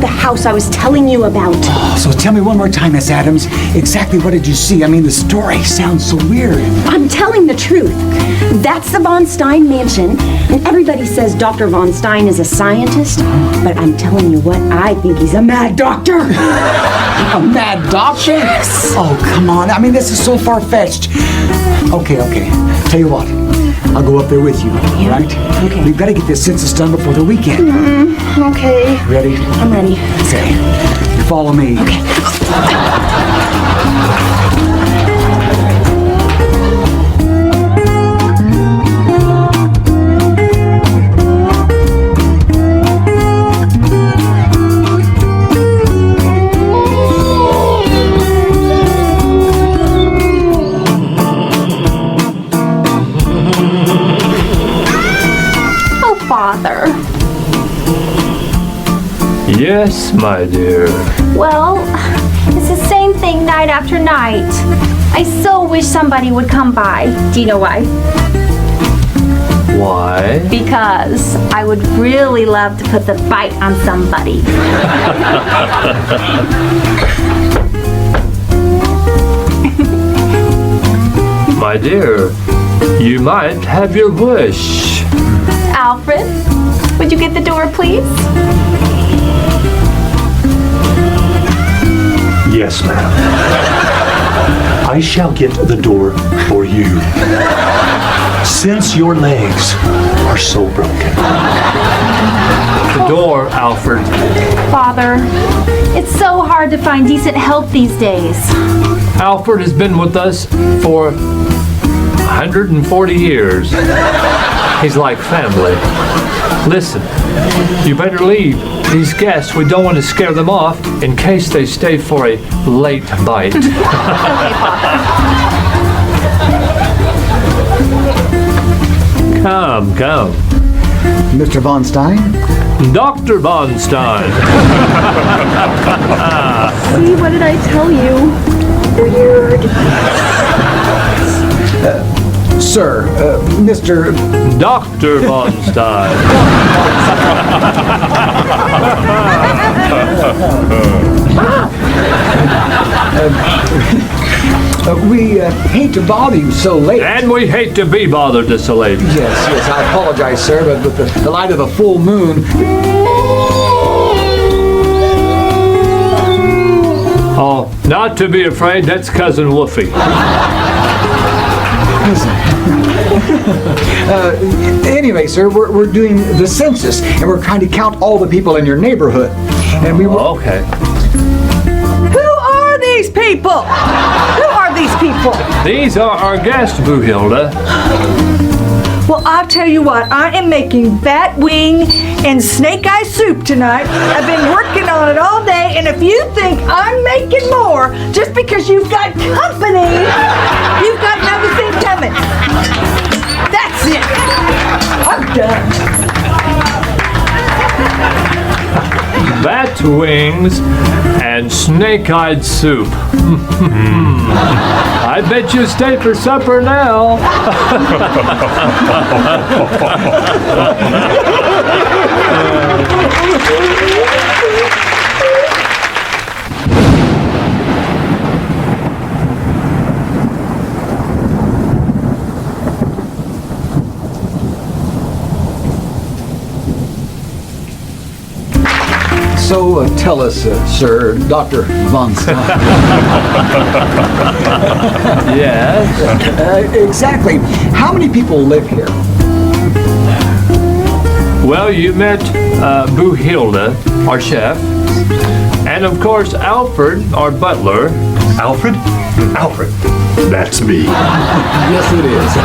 the house I was telling you about. Oh, so tell me one more time, Miss Adams. Exactly what did you see? I mean, the story sounds so weird. I'm telling the truth. That's the Von Stein mansion, and everybody says Dr. Von Stein is a scientist, but I'm telling you what, I think he's a mad doctor. A mad doctor? Yes. Oh, come on. I mean, this is so far-fetched. Okay. Tell you what. I'll go up there with you, all right? Okay. We've got to get this census done before the weekend. Okay. Ready? I'm ready. Okay. You follow me. Okay. Father. Yes, my dear. Well, it's the same thing night after night. I so wish somebody would come by. Do you know why? Why? Because I would really love to put the bite on somebody. My dear, you might have your wish. Alfred, would you get the door, please? Yes, ma'am. I shall get the door for you. Since your legs are so broken. The door, Alfred. Father, it's so hard to find decent help these days. Alfred has been with us for 140 years. He's like family. Listen, you better leave. These guests, we don't want to scare them off in case they stay for a late bite. Okay, Father. Come. Mr. Von Stein? Dr. Von Stein. See, what did I tell you? Weird. Sir, Mr. Dr. Von Stein. We hate to bother you so late. And we hate to be bothered this late. Yes, I apologize, sir, but with the light of the full moon... Oh, not to be afraid, that's Cousin Woofy. Anyway, sir, we're doing the census, and we're trying to count all the people in your neighborhood. And we were... Okay. Who are these people? Who are these people? These are our guests, Boohilda. Well, I'll tell you what, I am making bat wing and snake eye soup tonight. I've been working on it all day, and if you think I'm making more just because you've got company, you've got another thing coming. That's it. I'm done. Bat wings and snake-eyed soup. I bet you stay for supper now. So tell us, sir, Dr. Von Stein. Yes. Exactly. How many people live here? Well, you met Boohilda, our chef, and of course Alfred, our butler. Alfred? Alfred. That's me. Yes, it is.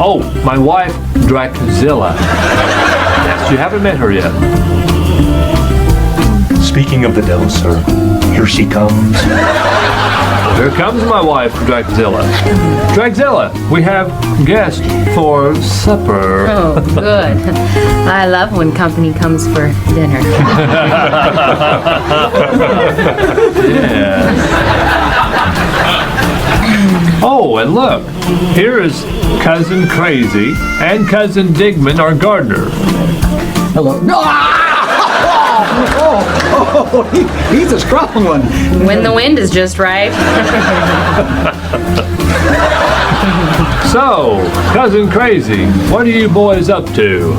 Oh, my wife, Draczilla. Yes, you haven't met her yet. Speaking of the devil, sir, here she comes. Here comes my wife, Draczilla. Draczilla, we have guests for supper. Oh, good. I love when company comes for dinner. Yeah. Oh, and look, here is Cousin Crazy and Cousin Digman, our gardener. Hello. No! He's a strong one. When the wind is just right. So, Cousin Crazy, what are you boys up to?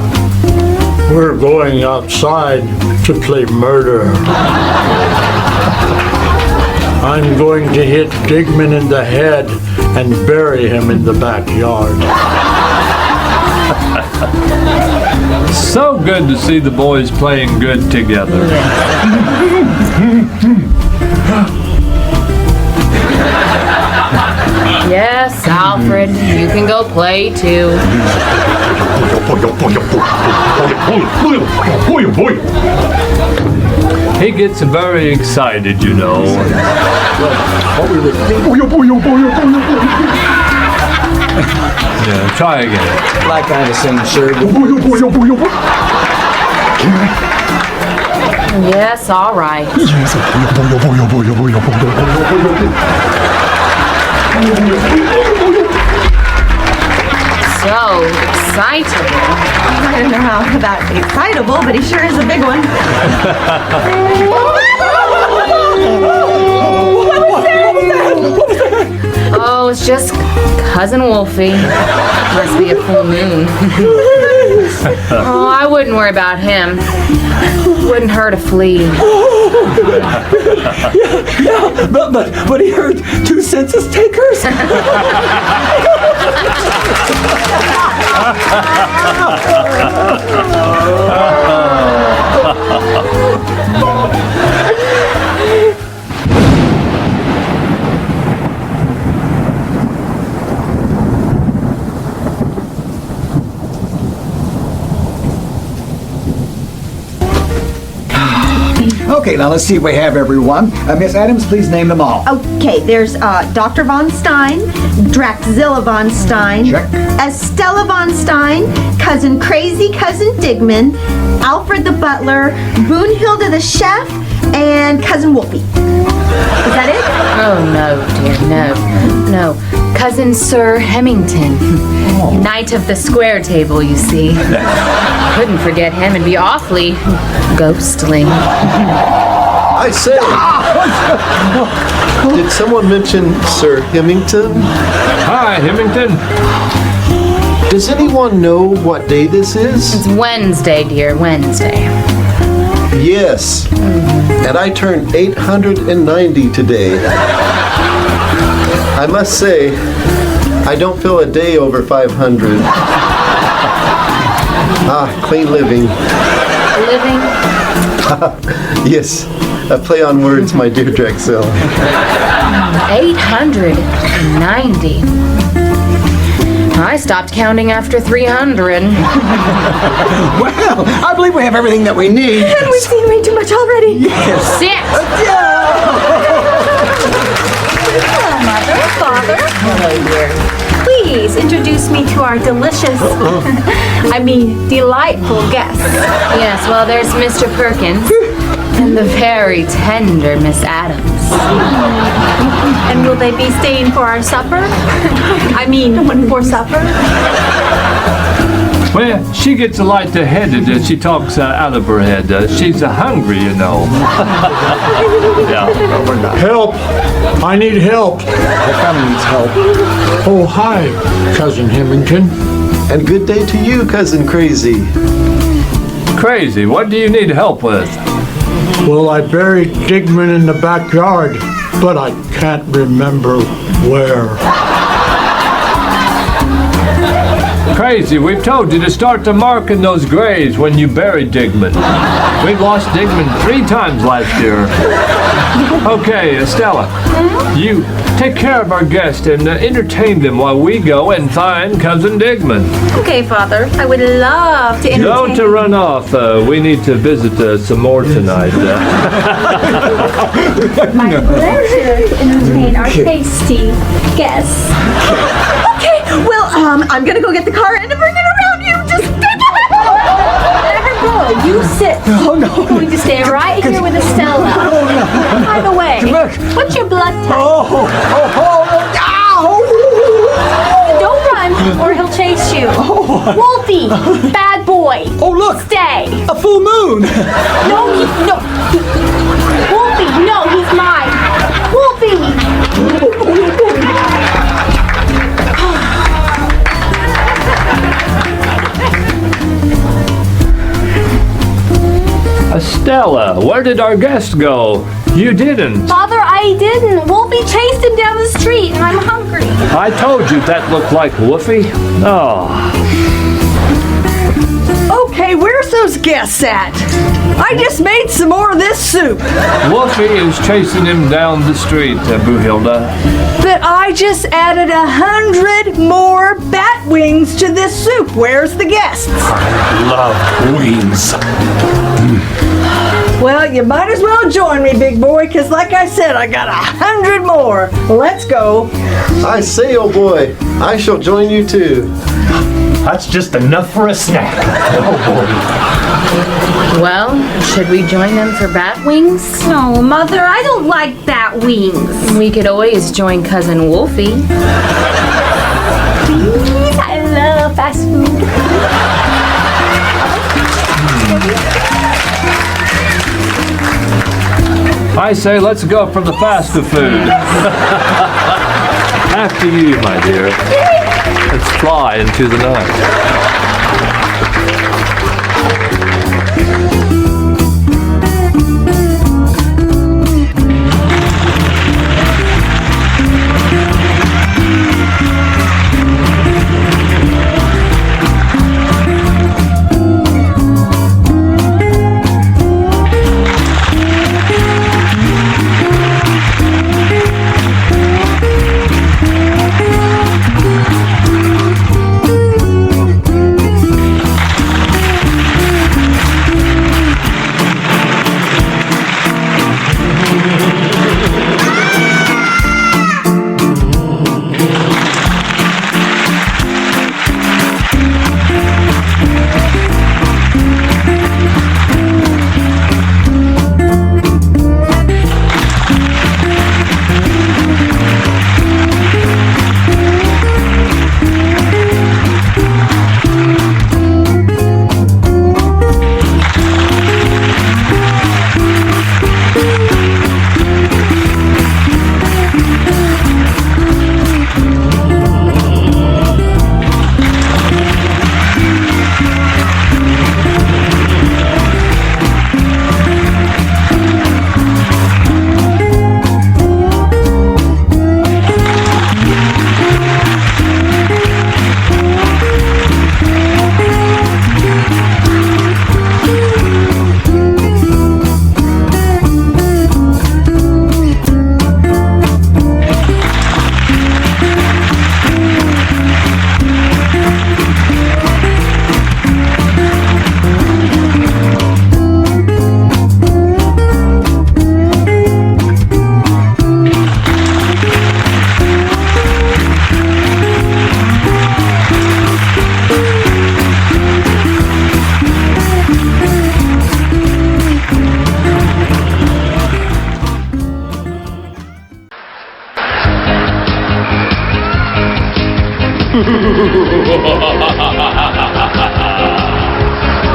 We're going outside to play murder. I'm going to hit Digman in the head and bury him in the backyard. So good to see the boys playing good together. Yes, Alfred, you can go play too. He gets very excited, you know. Yeah, try again. Like I was saying, sir. Yes, all right. So excitable. I don't know how about excitable, but he sure is a big one. Oh, it's just Cousin Wolfie. Must be a full moon. Oh, I wouldn't worry about him. Wouldn't hurt a flea. But he heard 2 census takers. Okay, now let's see if we have everyone. Miss Adams, please name them all. Okay, there's Dr. Von Stein, Draxzilla Von Stein, Check. Estella Von Stein, Cousin Crazy, Cousin Digman, Alfred the Butler, Boonhilda the Chef, and Cousin Wolfie. Is that it? Oh, no, dear, no. Cousin Sir Hemington. Knight of the square table, you see. Couldn't forget him and be awfully ghostly. I say, did someone mention Sir Hemington? Hi, Hemington. Does anyone know what day this is? It's Wednesday, dear, Wednesday. Yes. And I turned 890 today. I must say, I don't feel a day over 500. Clean living. Living? Yes, a play on words, my dear Drexel. 890. I stopped counting after 300. Well, I believe we have everything that we need. And we've seen way too much already. Yes. Sit! Mother, Father. Please introduce me to our delicious, delightful guests. Yes, well, there's Mr. Perkins and the very tender Miss Adams. And will they be staying for our supper? For supper? Well, she gets a light headed as she talks out of her head. She's hungry, you know. Yeah. Help! I need help. The family needs help. Oh, hi, Cousin Hemington. And good day to you, Cousin Crazy. Crazy, what do you need help with? Well, I buried Digman in the backyard, but I can't remember where. Crazy, we've told you to start to marking those graves when you bury Digman. We've lost Digman 3 times last year. Okay, Estella, you take care of our guests and entertain them while we go and find Cousin Digman. Okay, Father. I would love to entertain. Don't run off. We need to visit some more tonight. My pleasure to entertain our tasty guests. Okay, well, I'm gonna go get the car and bring it around. You just take it. Let her go. You sit. Oh, no. I'm going to stay right here with Estella. By the way, what's your blood type? Don't run or he'll chase you. Wolfie, bad boy. Oh, look. Stay. A full moon. No, Wolfie, no, he's mine. Wolfie! Estella, where did our guest go? You didn't. Father, I didn't. Wolfie chased him down the street and I'm hungry. I told you that looked like Woofy. Oh. Okay, where's those guests at? I just made some more of this soup. Woofy is chasing him down the street, Brunhilde. But I just added 100 more bat wings to this soup. Where's the guests? Love wings. Well, you might as well join me, big boy, because like I said, I got 100 more. Let's go. I say, oh boy, I shall join you too. That's just enough for a snack. Oh boy. Well, should we join them for bat wings? No, Mother, I don't like bat wings. We could always join Cousin Wolfie. Please, I love fast food. I say let's go for the fast food. After you, my dear. Let's fly into the night.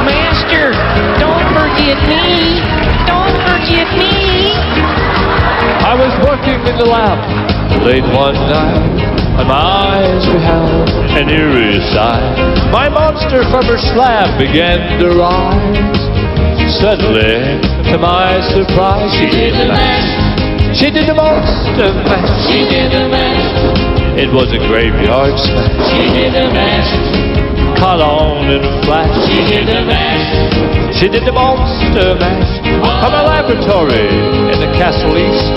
Master, don't forget me. Don't forget me. I was working in the lab late one night, and my eyes beheld an eerie sight. My monster from her slab began to rise. Suddenly, to my surprise, she did the mash. She did the monster mash. She did the mash. It was a graveyard smash. She did the mash. Caught on in a flash. She did the mash. She did the monster mash. From a laboratory in the castle east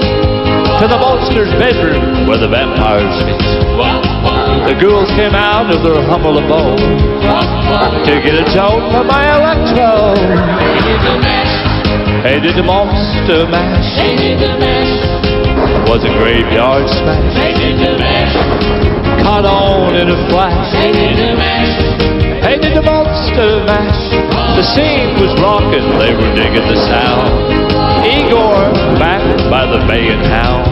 to the monster's bedroom where the vampires feast. The ghouls came out of their humble abode to get a jolt from my electrode. They did the mash. They did the monster mash. They did the mash. It was a graveyard smash. They did the mash. Caught on in a flash. They did the mash. They did the monster mash. The scene was rocking, they were digging the sound. Igor backed by the baying hound.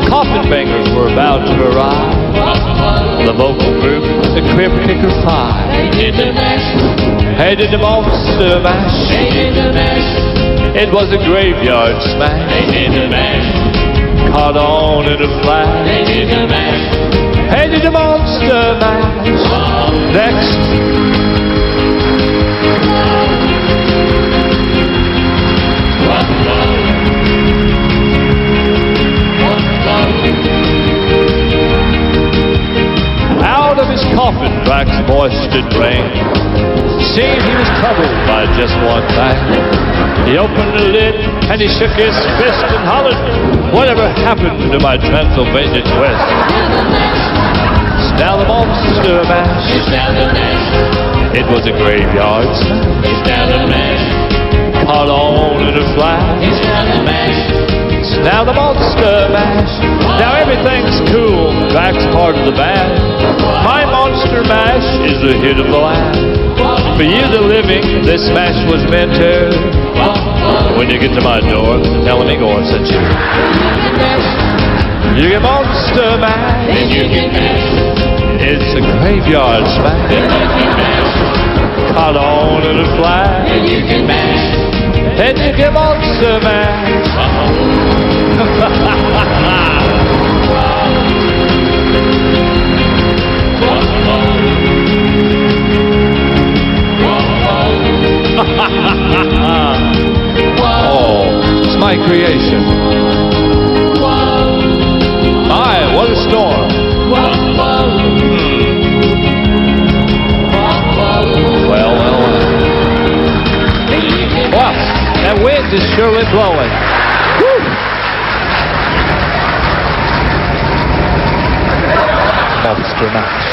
Coffin bangers were about to arrive. The vocal group, the Crib Kicker 5. They did the mash. Hey, did the monster mash? They did the mash. It was a graveyard smash. They did the mash. Caught on in a flash. They did the mash. Hey, did the monster mash? Next. Out of his coffin, Drax voiced it rang. Seemed he was troubled by just one thing. He opened the lid and he shook his fist and hollered, "Whatever happened to my Transylvania quest?" It's now the monster mash. It's now the mash. It was a graveyard smash. It's now the mash. Caught on in a flash. It's now the mash. It's now the monster mash. Now everything's cool. Drax part of the band. My monster mash is the hit of the land. For you, the living, this mash was meant to. When you get to my door, tell me Gore sent you. You get monster mash. Then you get mashed. It's a graveyard smash. Then you get mashed. Caught on in a flash. Then you get mashed. Then you get monster mash. Oh, it's my creation. My, what a storm. Well. Wow, that wind is surely blowing. Woo! Monster mash.